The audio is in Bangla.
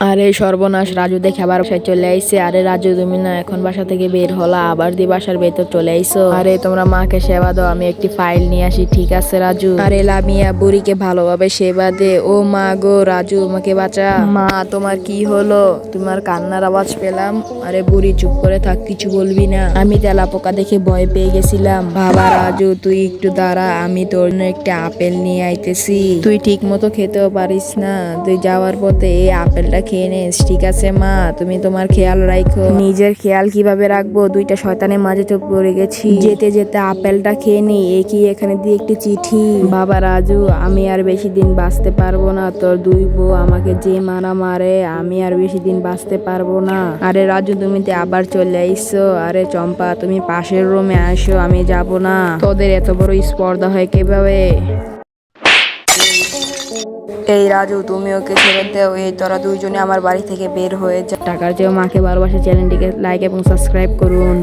আরে সর্বনাশ, রাজু দেখে আবার বাসায় চলে আইছে। আরে রাজু, তুমি না এখন বাসা থেকে বের হলা, আবার দি বাসার ভেতর চলে আইছো? আরে তোমরা মাকে সেবা দাও, আমি একটি ফাইল নিয়ে আসি। ঠিক আছে রাজু। আরে লামিয়া, বুড়িকে ভালোভাবে সেবা দে। ও মা গো, রাজু আমাকে বাঁচা। মা, তোমার কি হলো? তোমার কান্নার আওয়াজ পেলাম। আরে বুড়ি, চুপ করে থাক, কিছু বলবি না। আমি তেলা পোকা দেখে ভয় পেয়ে গেছিলাম। বাবা রাজু, তুই একটু দাঁড়া, আমি তোর জন্য একটা আপেল নিয়ে আইতেছি। তুই ঠিক মতো খেতেও পারিস না, তুই যাওয়ার পথে এই আপেলটা খেয়ে নিস। ঠিক আছে মা, তুমি তোমার খেয়াল রাখো। নিজের খেয়াল কিভাবে রাখবো? দুইটা শয়তানের মাঝে তো পড়ে গেছি। যেতে যেতে আপেলটা খেয়ে নি। কি এখানে দিয়ে একটি চিঠি। বাবা রাজু, আমি আর বেশি দিন বাঁচতে পারবো না। তোর দুই বউ আমাকে যে মারা মারে, আমি আর বেশি দিন বাঁচতে পারবো না। আরে রাজু, তুমি তো আবার চলে আইসো। আরে চম্পা, তুমি পাশের রুমে আসো, আমি যাব না। তোদের এত বড় স্পর্ধা হয় কিভাবে? এই রাজু, তুমি ওকে ছেড়ে দাও। এই তোরা দুইজনে আমার বাড়ি থেকে বের হয়ে যা। টাকার চেয়েও মাকে ভালোবাসা চ্যানেলটিকে লাইক এবং সাবস্ক্রাইব করুন।